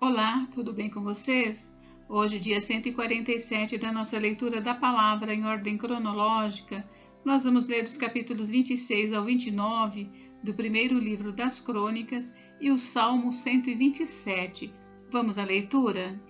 Olá, tudo bem com vocês? Hoje, dia 147 da nossa leitura da palavra em ordem cronológica, nós vamos ler os capítulos 26 ao 29 do primeiro livro das Crônicas e o Salmo 127. Vamos à leitura?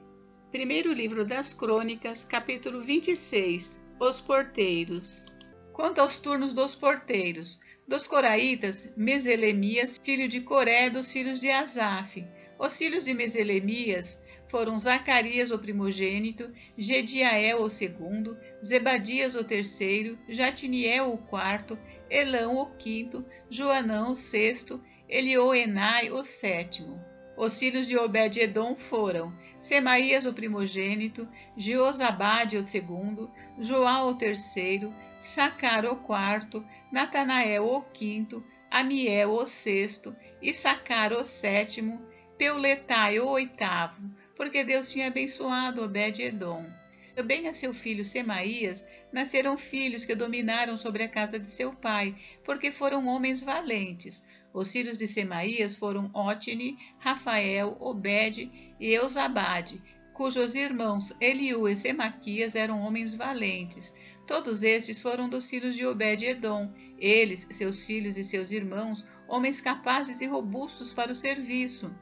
Primeiro livro das Crônicas, capítulo 26. Os porteiros. Quanto aos turnos dos porteiros, dos coraitas, Meselemias, filho de Coré, dos filhos de Asaf. Os filhos de Meselemias foram Zacarias, o primogênito, Gediael, o segundo, Zebadias, o terceiro, Jatiniel, o quarto, Elão, o quinto, Joanã, o sexto, Elioenai, o sétimo. Os filhos de Obed-edom foram Semaías, o primogênito, Jeozabade, o segundo, Joá, o terceiro, Sacar, o quarto, Natanael, o quinto, Amiel, o sexto, Issacar, o sétimo, Peuletai, o oitavo, porque Deus tinha abençoado Obed-edom. Também a seu filho Semaías nasceram filhos que dominaram sobre a casa de seu pai, porque foram homens valentes. Os filhos de Semaías foram Otni, Rafael, Obed e Eusabade, cujos irmãos Eliú e Semaquias eram homens valentes. Todos estes foram dos filhos de Obed-edom, eles, seus filhos e seus irmãos, homens capazes e robustos para o serviço.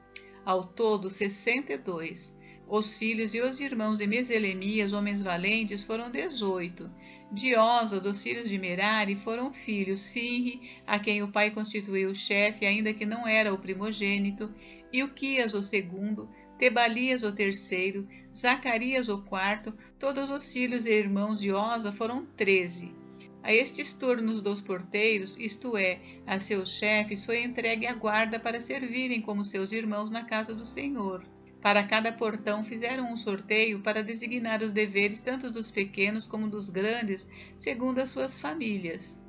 Ao todo, 62. Os filhos e os irmãos de Meselemias, homens valentes, foram 18. De Oza, dos filhos de Merari, foram filhos Sinri, a quem o pai constituiu chefe, ainda que não era o primogênito, Ilquias, o segundo, Tebalias, o terceiro, Zacarias, o quarto. Todos os filhos e irmãos de Oza foram 13. A estes turnos dos porteiros, isto é, a seus chefes, foi entregue a guarda para servirem como seus irmãos na casa do Senhor. Para cada portão fizeram um sorteio para designar os deveres tanto dos pequenos como dos grandes, segundo as suas famílias.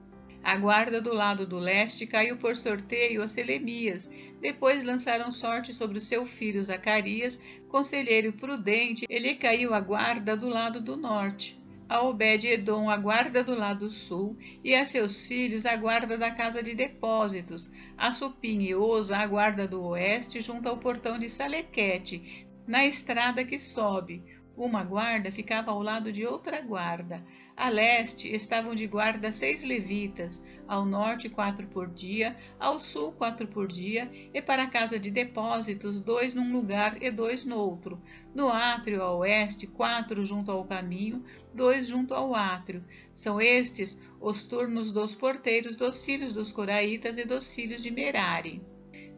A guarda do lado do leste caiu por sorteio a Selemias. Depois lançaram sorte sobre o seu filho Zacarias, conselheiro prudente. Ele caiu a guarda do lado do norte. A Obed-edom a guarda do lado sul, e a seus filhos a guarda da casa de depósitos, a Supim e Oza a guarda do oeste, junto ao portão de Salequete, na estrada que sobe. Uma guarda ficava ao lado de outra guarda. A leste estavam de guarda 6 levitas, ao norte 4 por dia, ao sul 4 por dia, e para a casa de depósitos 2 num lugar e 2 no outro. No átrio a oeste 4 junto ao caminho, 2 junto ao átrio. São estes os turnos dos porteiros dos filhos dos coraitas e dos filhos de Merari.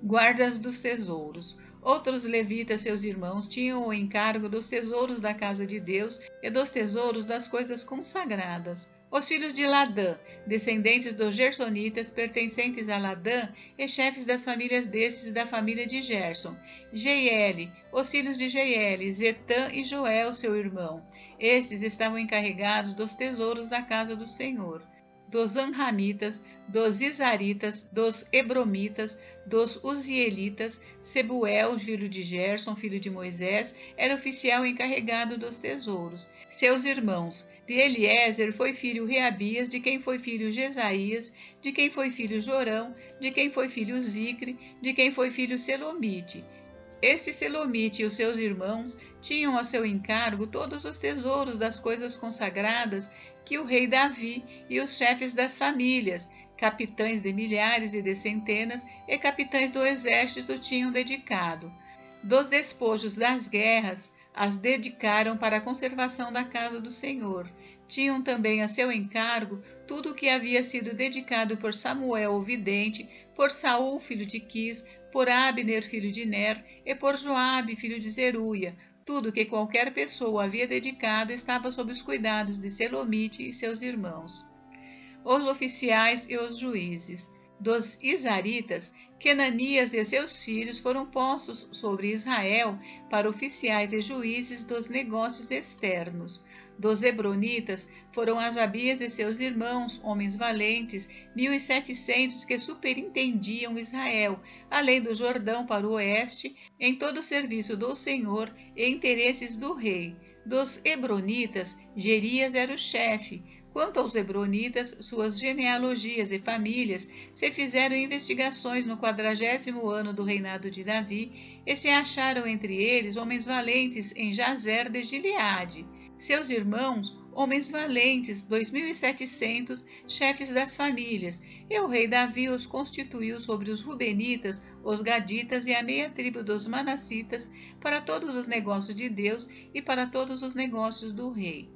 Guardas dos tesouros. Outros levitas, seus irmãos, tinham o encargo dos tesouros da casa de Deus e dos tesouros das coisas consagradas. Os filhos de Ladã, descendentes dos gersonitas, pertencentes a Ladã, e chefes das famílias destes e da família de Gerson. Jeiel, os filhos de Jeiel, Zetã e Joel, seu irmão. Estes estavam encarregados dos tesouros da casa do Senhor. Dos Anramitas, dos Isaritas, dos Hebromitas, dos Uzielitas, Sebuel, filho de Gerson, filho de Moisés, era oficial encarregado dos tesouros. Seus irmãos, de Eliezer foi filho Reabias, de quem foi filho Jesaías, de quem foi filho Jorão, de quem foi filho Zicre, de quem foi filho Selomite. Este Selomite e os seus irmãos tinham a seu encargo todos os tesouros das coisas consagradas que o rei Davi e os chefes das famílias, capitães de milhares e de centenas e capitães do exército tinham dedicado. Dos despojos das guerras, as dedicaram para a conservação da casa do Senhor. Tinham também a seu encargo tudo o que havia sido dedicado por Samuel o vidente, por Saul, filho de Quis, por Abner, filho de Ner, e por Joabe, filho de Zeruia. Tudo que qualquer pessoa havia dedicado estava sob os cuidados de Selomite e seus irmãos. Os oficiais e os juízes. Dos Isaritas, Quenanias e seus filhos foram postos sobre Israel para oficiais e juízes dos negócios externos. Dos Hebronitas foram Asabias e seus irmãos, homens valentes, 1.700 que superintendiam Israel, além do Jordão para o oeste, em todo o serviço do Senhor e interesses do rei. Dos Hebronitas, Jerias era o chefe, Quanto aos Hebronitas, suas genealogias e famílias se fizeram investigações no 40º ano do reinado de Davi, e se acharam entre eles homens valentes em Jazer de Gileade. Seus irmãos, homens valentes, 2.700, chefes das famílias, e o rei Davi os constituiu sobre os Rubenitas, os Gaditas e a meia tribo dos Manassitas, para todos os negócios de Deus e para todos os negócios do rei.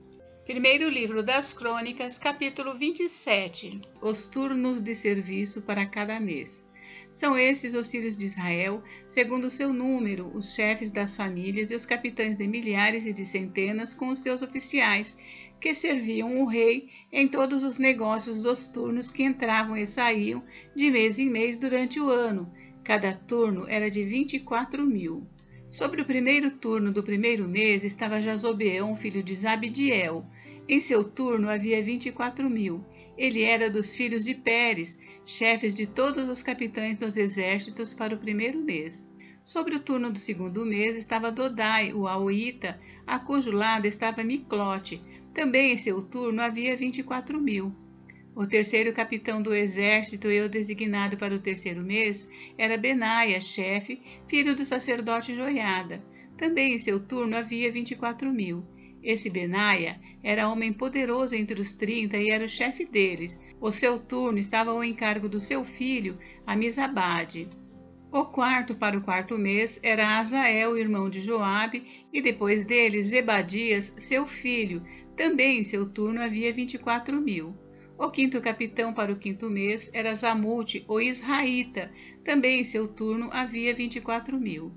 Primeiro livro das Crônicas, capítulo 27. Os turnos de serviço para cada mês. São estes os filhos de Israel, segundo o seu número, os chefes das famílias e os capitães de milhares e de centenas com os seus oficiais, que serviam o rei em todos os negócios dos turnos que entravam e saíam de mês em mês durante o ano. Cada turno era de 24.000. Sobre o primeiro turno do primeiro mês estava Jazobeão, filho de Zabdiel. Em seu turno havia 24.000. Ele era dos filhos de Pérez, chefes de todos os capitães dos exércitos para o primeiro mês. Sobre o turno do segundo mês estava Dodai, o Aoíta, a cujo lado estava Miclote. Também em seu turno havia 24.000. O terceiro capitão do exército e o designado para o terceiro mês era Benaia, chefe, filho do sacerdote Joiada. Também em seu turno havia 24.000. Esse Benaia era homem poderoso entre os 30 e era o chefe deles. O seu turno estava ao encargo do seu filho, Amizabade. O quarto para o quarto mês era Azael, irmão de Joabe, e depois dele Zebadias, seu filho. Também em seu turno havia 24.000. O quinto capitão para o quinto mês era Zamute, o Israelita. Também em seu turno havia 24.000.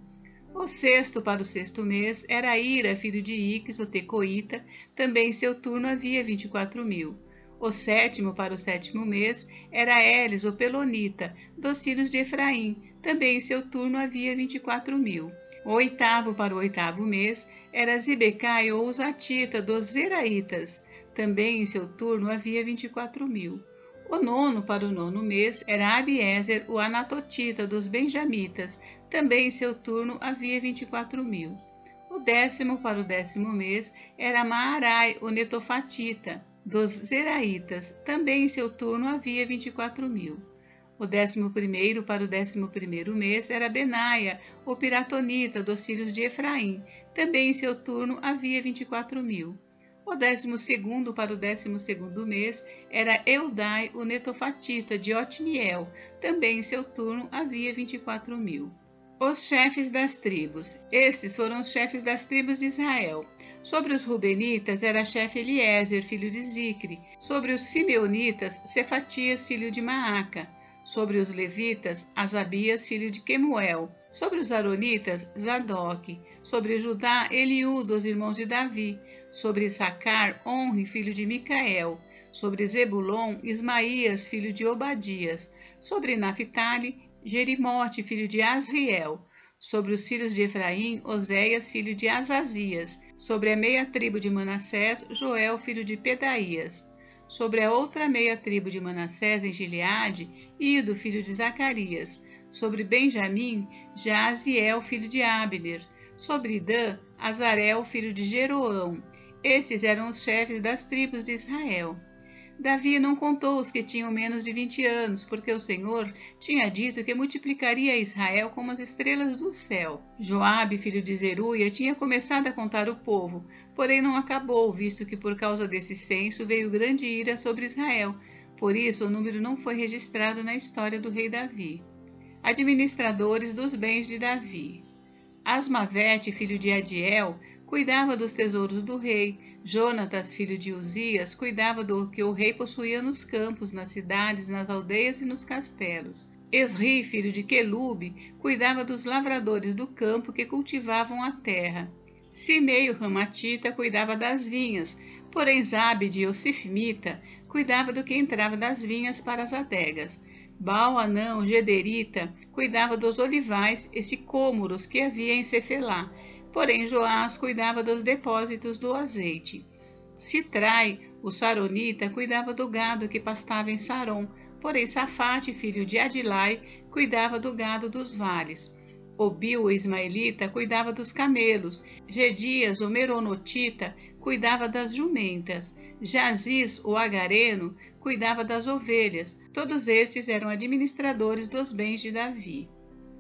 O sexto para o sexto mês era Ira, filho de Ix, o Tecoíta. Também em seu turno havia 24.000. O sétimo para o sétimo mês era Elis, o Pelonita, dos filhos de Efraim. Também em seu turno havia 24.000. O oitavo para o oitavo mês era Zibecai, ou Uzatita, dos Zeraitas. Também em seu turno havia 24.000. O nono para o nono mês era Abiezer, o Anatotita, dos Benjamitas. Também em seu turno havia 24.000. O décimo para o décimo mês era Maarai, o Netofatita, dos Zeraitas. Também em seu turno havia 24.000. O 11º para o 11º mês era Benaia, o Piratonita, dos filhos de Efraim. Também em seu turno havia 24.000. O 12º para o 12º mês era Eudai, o Netofatita, de Otniel. Também em seu turno havia 24.000. Os chefes das tribos. Estes foram os chefes das tribos de Israel. Sobre os Rubenitas era chefe Eliezer, filho de Zicre. Sobre os Simeonitas, Cefatias, filho de Maaca. Sobre os Levitas, Asabias, filho de Quemuel. Sobre os Aronitas, Zadok. Sobre Judá, Eliú, dos irmãos de Davi. Sobre Issacar, Onri, filho de Micael. Sobre Zebulon, Ismaías, filho de Obadias. Sobre Naphtali, Jerimote, filho de Asriel. Sobre os filhos de Efraim, Oséias, filho de Azazias. Sobre a meia tribo de Manassés, Joel, filho de Pedaías. Sobre a outra meia tribo de Manassés em Gileade, Ido, filho de Zacarias. Sobre Benjamim, Jaziel, filho de Abner. Sobre Dan, Azarel, filho de Jeroão. Estes eram os chefes das tribos de Israel. Davi não contou os que tinham menos de 20 anos, porque o Senhor tinha dito que multiplicaria Israel como as estrelas do céu. Joabe, filho de Zeruia, tinha começado a contar o povo, porém não acabou, visto que por causa desse censo veio grande ira sobre Israel. Por isso o número não foi registrado na história do rei Davi. Administradores dos bens de Davi. Asmavete, filho de Adiel, cuidava dos tesouros do rei. Jonatas, filho de Uzias, cuidava do que o rei possuía nos campos, nas cidades, nas aldeias e nos castelos. Esri, filho de Quelube, cuidava dos lavradores do campo que cultivavam a terra. Simei, o Ramatita, cuidava das vinhas, porém Zabde, o Sifmita, cuidava do que entrava das vinhas para as adegas. Baal-Anã, o Gederita, cuidava dos olivais e sicômoros que havia em Cefelá. Porém, Joás cuidava dos depósitos do azeite. Sitrai, o Saronita, cuidava do gado que pastava em Saron. Porém, Safate, filho de Adilai, cuidava do gado dos vales. Obil, o Ismaelita, cuidava dos camelos. Gedias, o Meronotita, cuidava das jumentas. Jaziz, o agareno, cuidava das ovelhas. Todos estes eram administradores dos bens de Davi.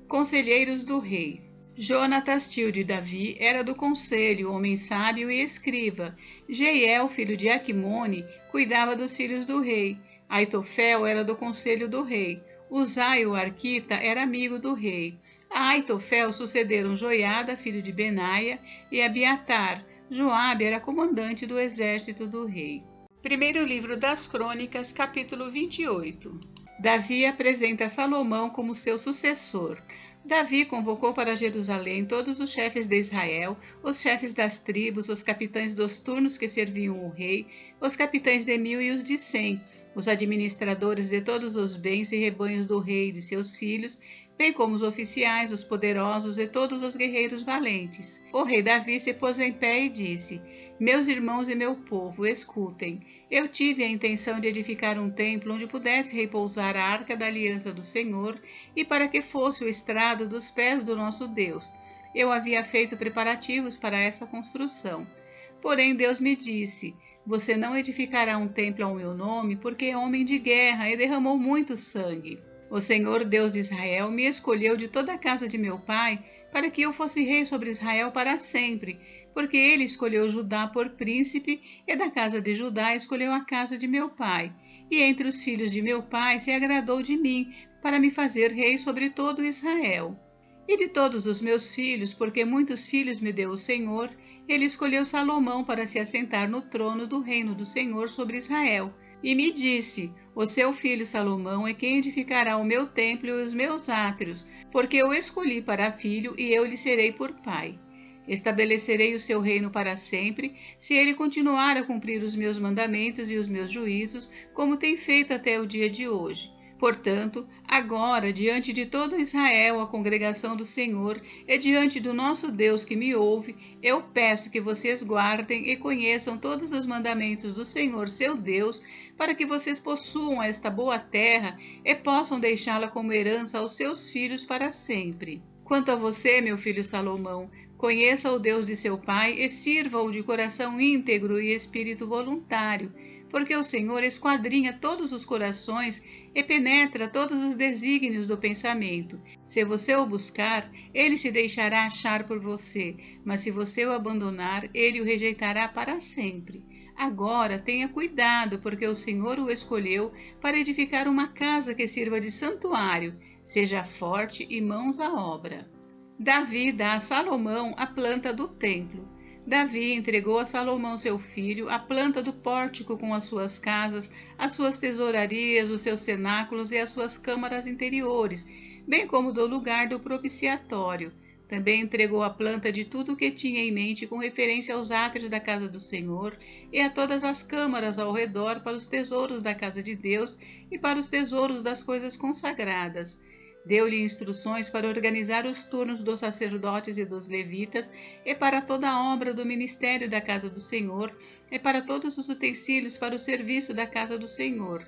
Conselheiros do rei. Jonatas, tio de Davi, era do conselho, homem sábio e escriva. Jeiel, filho de Aquimone, cuidava dos filhos do rei. Aitofel era do conselho do rei. Uzai, o arquita, era amigo do rei. A Aitofel sucederam Joiada, filho de Benaia, e Abiatar. Joabe era comandante do exército do rei. Primeiro livro das Crônicas, capítulo 28. Davi apresenta Salomão como seu sucessor. Davi convocou para Jerusalém todos os chefes de Israel, os chefes das tribos, os capitães dos turnos que serviam o rei, os capitães de 1000 e os de 100, os administradores de todos os bens e rebanhos do rei e de seus filhos, bem como os oficiais, os poderosos e todos os guerreiros valentes. O rei Davi se pôs em pé e disse: Meus irmãos e meu povo, escutem. Eu tive a intenção de edificar um templo onde pudesse repousar a arca da aliança do Senhor e para que fosse o estrado dos pés do nosso Deus. Eu havia feito preparativos para essa construção. Porém, Deus me disse: Você não edificará um templo ao meu nome, porque é homem de guerra e derramou muito sangue. O Senhor, Deus de Israel, me escolheu de toda a casa de meu pai para que eu fosse rei sobre Israel para sempre, porque ele escolheu Judá por príncipe e da casa de Judá escolheu a casa de meu pai. E entre os filhos de meu pai se agradou de mim para me fazer rei sobre todo Israel. E de todos os meus filhos, porque muitos filhos me deu o Senhor, ele escolheu Salomão para se assentar no trono do reino do Senhor sobre Israel. E me disse: O seu filho Salomão é quem edificará o meu templo e os meus átrios, porque eu escolhi para filho e eu lhe serei por pai. Estabelecerei o seu reino para sempre, se ele continuar a cumprir os meus mandamentos e os meus juízos, como tem feito até o dia de hoje. Portanto, agora, diante de todo Israel, a congregação do Senhor, e diante do nosso Deus que me ouve, eu peço que vocês guardem e conheçam todos os mandamentos do Senhor, seu Deus, para que vocês possuam esta boa terra e possam deixá-la como herança aos seus filhos para sempre. Quanto a você, meu filho Salomão, conheça o Deus de seu pai e sirva-o de coração íntegro e espírito voluntário, porque o Senhor esquadrinha todos os corações e penetra todos os desígnios do pensamento. Se você o buscar, ele se deixará achar por você, mas se você o abandonar, ele o rejeitará para sempre. Agora tenha cuidado, porque o Senhor o escolheu para edificar uma casa que sirva de santuário. Seja forte e mãos à obra. Davi dá a Salomão a planta do templo. Davi entregou a Salomão seu filho a planta do pórtico com as suas casas, as suas tesourarias, os seus cenáculos e as suas câmaras interiores, bem como do lugar do propiciatório. Também entregou a planta de tudo o que tinha em mente com referência aos átrios da casa do Senhor e a todas as câmaras ao redor para os tesouros da casa de Deus e para os tesouros das coisas consagradas. Deu-lhe instruções para organizar os turnos dos sacerdotes e dos levitas, e para toda a obra do ministério da casa do Senhor, e para todos os utensílios para o serviço da casa do Senhor.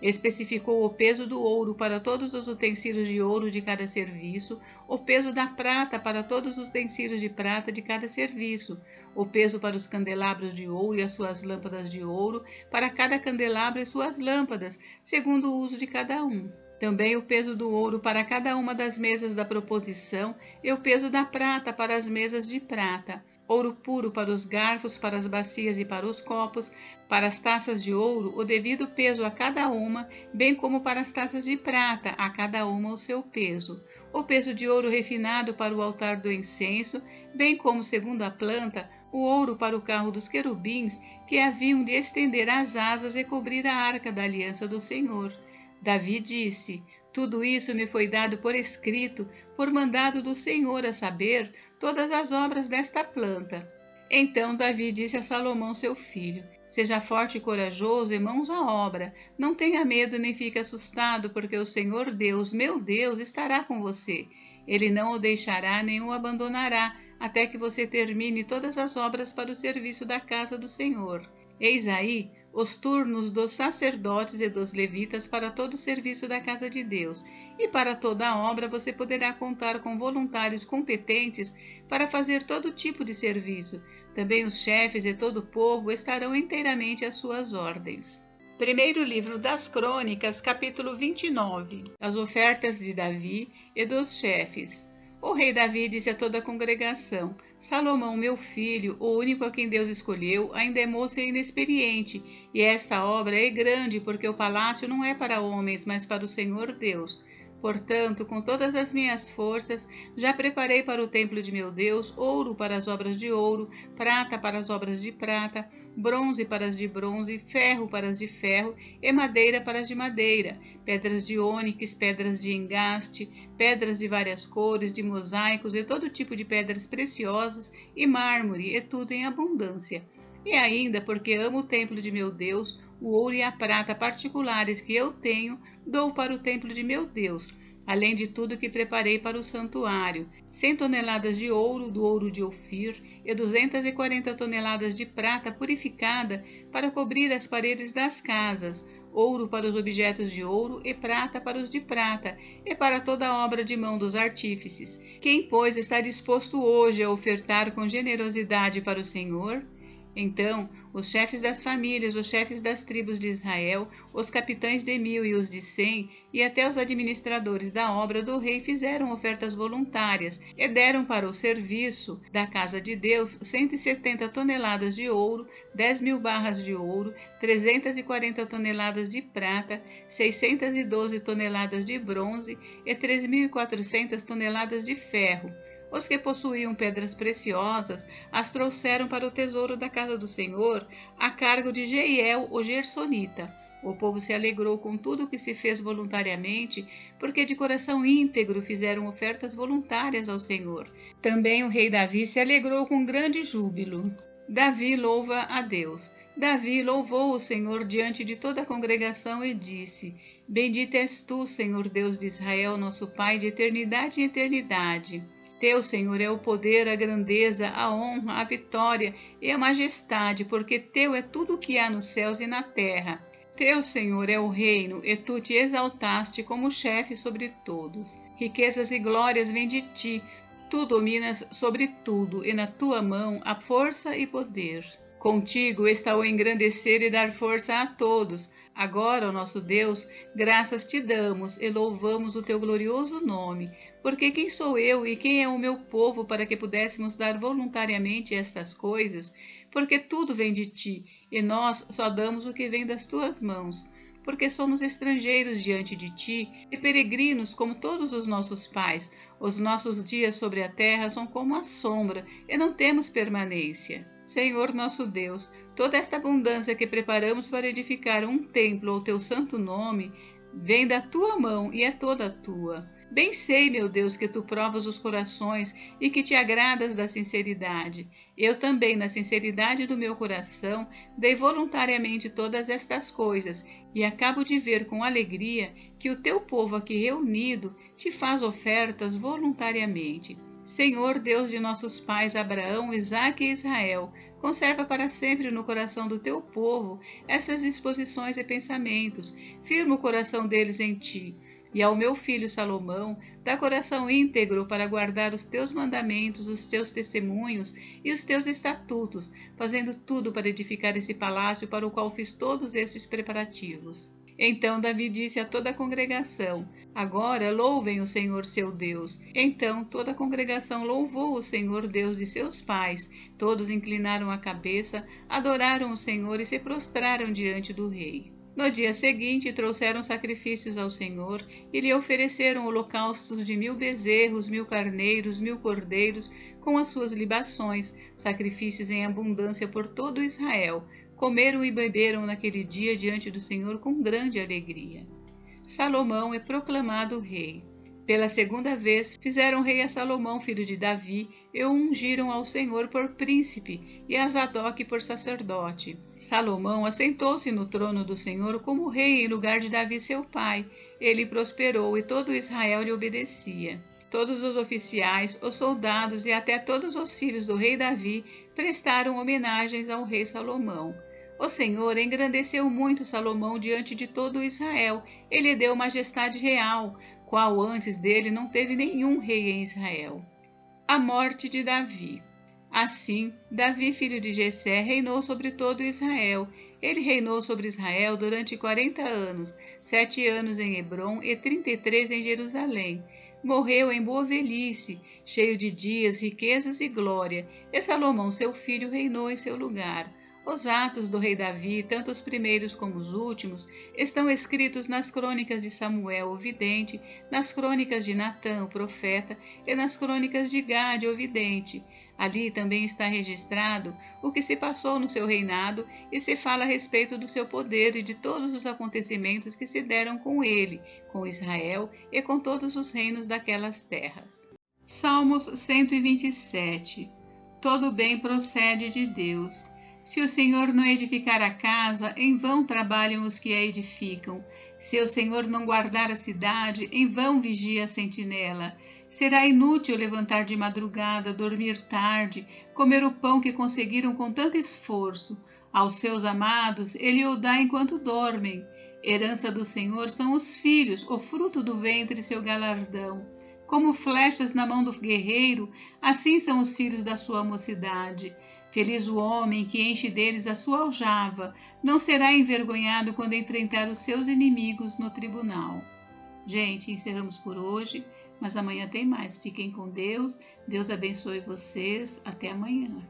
Especificou o peso do ouro para todos os utensílios de ouro de cada serviço, o peso da prata para todos os utensílios de prata de cada serviço, o peso para os candelabros de ouro e as suas lâmpadas de ouro, para cada candelabro e suas lâmpadas, segundo o uso de cada um. Também o peso do ouro para cada uma das mesas da proposição e o peso da prata para as mesas de prata, ouro puro para os garfos, para as bacias e para os copos, para as taças de ouro, o devido peso a cada uma, bem como para as taças de prata, a cada uma o seu peso, o peso de ouro refinado para o altar do incenso, bem como, segundo a planta, o ouro para o carro dos querubins, que haviam de estender as asas e cobrir a arca da aliança do Senhor. Davi disse: Tudo isso me foi dado por escrito, por mandado do Senhor, a saber, todas as obras desta planta. Então Davi disse a Salomão seu filho: Seja forte e corajoso e mãos à obra. Não tenha medo nem fique assustado, porque o Senhor Deus, meu Deus, estará com você. Ele não o deixará nem o abandonará, até que você termine todas as obras para o serviço da casa do Senhor. Eis aí, os turnos dos sacerdotes e dos levitas para todo o serviço da casa de Deus. E para toda a obra você poderá contar com voluntários competentes para fazer todo tipo de serviço. Também os chefes e todo o povo estarão inteiramente às suas ordens. Primeiro livro das Crônicas, capítulo 29. As ofertas de Davi e dos chefes. O rei Davi disse a toda a congregação: Salomão, meu filho, o único a quem Deus escolheu, ainda é moço e inexperiente, e esta obra é grande, porque o palácio não é para homens, mas para o Senhor Deus. Portanto, com todas as minhas forças, já preparei para o templo de meu Deus ouro para as obras de ouro, prata para as obras de prata, bronze para as de bronze, ferro para as de ferro e madeira para as de madeira, pedras de ônix, pedras de engaste, pedras de várias cores, de mosaicos e todo tipo de pedras preciosas e mármore, e tudo em abundância. E ainda, porque amo o templo de meu Deus, o ouro e a prata particulares que eu tenho, dou para o templo de meu Deus, além de tudo que preparei para o santuário, 100 toneladas de ouro, do ouro de Ofir, e 240 toneladas de prata purificada para cobrir as paredes das casas, ouro para os objetos de ouro e prata para os de prata, e para toda a obra de mão dos artífices. Quem, pois, está disposto hoje a ofertar com generosidade para o Senhor? Então, os chefes das famílias, os chefes das tribos de Israel, os capitães de 1000 e os de 100, e até os administradores da obra do rei fizeram ofertas voluntárias e deram para o serviço da casa de Deus 170 toneladas de ouro, 10.000 barras de ouro, 340 toneladas de prata, 612 toneladas de bronze e 3.400 toneladas de ferro. Os que possuíam pedras preciosas as trouxeram para o tesouro da casa do Senhor, a cargo de Jeiel, o Gersonita. O povo se alegrou com tudo o que se fez voluntariamente, porque de coração íntegro fizeram ofertas voluntárias ao Senhor. Também o rei Davi se alegrou com grande júbilo. Davi louva a Deus. Davi louvou o Senhor diante de toda a congregação e disse: Bendito és tu, Senhor Deus de Israel, nosso Pai, de eternidade em eternidade. Teu, Senhor, é o poder, a grandeza, a honra, a vitória e a majestade, porque teu é tudo o que há nos céus e na terra. Teu, Senhor, é o reino, e tu te exaltaste como chefe sobre todos. Riquezas e glórias vêm de ti, tu dominas sobre tudo, e na tua mão há força e poder. Contigo está o engrandecer e dar força a todos. Agora, ó nosso Deus, graças te damos e louvamos o teu glorioso nome, porque quem sou eu e quem é o meu povo para que pudéssemos dar voluntariamente estas coisas? Porque tudo vem de ti, e nós só damos o que vem das tuas mãos. Porque somos estrangeiros diante de ti e peregrinos como todos os nossos pais. Os nossos dias sobre a terra são como a sombra e não temos permanência. Senhor nosso Deus, toda esta abundância que preparamos para edificar um templo ao teu santo nome vem da tua mão e é toda tua. Bem sei, meu Deus, que tu provas os corações e que te agradas da sinceridade. Eu também, na sinceridade do meu coração, dei voluntariamente todas estas coisas e acabo de ver com alegria que o teu povo aqui reunido te faz ofertas voluntariamente. Senhor Deus de nossos pais Abraão, Isaque e Israel, conserva para sempre no coração do teu povo essas disposições e pensamentos, firma o coração deles em ti. E ao meu filho Salomão, dá coração íntegro para guardar os teus mandamentos, os teus testemunhos e os teus estatutos, fazendo tudo para edificar esse palácio para o qual fiz todos estes preparativos. Então Davi disse a toda a congregação: Agora louvem o Senhor seu Deus. Então toda a congregação louvou o Senhor Deus de seus pais. Todos inclinaram a cabeça, adoraram o Senhor e se prostraram diante do rei. No dia seguinte, trouxeram sacrifícios ao Senhor e lhe ofereceram holocaustos de 1000 bezerros, 1000 carneiros, 1000 cordeiros, com as suas libações, sacrifícios em abundância por todo Israel. Comeram e beberam naquele dia diante do Senhor com grande alegria. Salomão é proclamado rei. Pela segunda vez, fizeram rei a Salomão, filho de Davi, e o ungiram ao Senhor por príncipe, e a Zadok por sacerdote. Salomão assentou-se no trono do Senhor como rei em lugar de Davi seu pai. Ele prosperou e todo Israel lhe obedecia. Todos os oficiais, os soldados e até todos os filhos do rei Davi prestaram homenagens ao rei Salomão. O Senhor engrandeceu muito Salomão diante de todo Israel. Ele deu majestade real, qual antes dele não teve nenhum rei em Israel. A morte de Davi. Assim, Davi, filho de Jessé, reinou sobre todo Israel. Ele reinou sobre Israel durante 40 anos, 7 anos em Hebrom e 33 em Jerusalém. Morreu em boa velhice, cheio de dias, riquezas e glória, e Salomão, seu filho, reinou em seu lugar. Os atos do rei Davi, tanto os primeiros como os últimos, estão escritos nas crônicas de Samuel, o vidente, nas crônicas de Natã, o profeta, e nas crônicas de Gade, o vidente. Ali também está registrado o que se passou no seu reinado e se fala a respeito do seu poder e de todos os acontecimentos que se deram com ele, com Israel e com todos os reinos daquelas terras. Salmos 127. Todo bem procede de Deus. Se o Senhor não edificar a casa, em vão trabalham os que a edificam. Se o Senhor não guardar a cidade, em vão vigia a sentinela. Será inútil levantar de madrugada, dormir tarde, comer o pão que conseguiram com tanto esforço. Aos seus amados ele o dá enquanto dormem. Herança do Senhor são os filhos, o fruto do ventre, seu galardão. Como flechas na mão do guerreiro, assim são os filhos da sua mocidade. Feliz o homem que enche deles a sua aljava, não será envergonhado quando enfrentar os seus inimigos no tribunal. Gente, encerramos por hoje, mas amanhã tem mais. Fiquem com Deus, Deus abençoe vocês, até amanhã.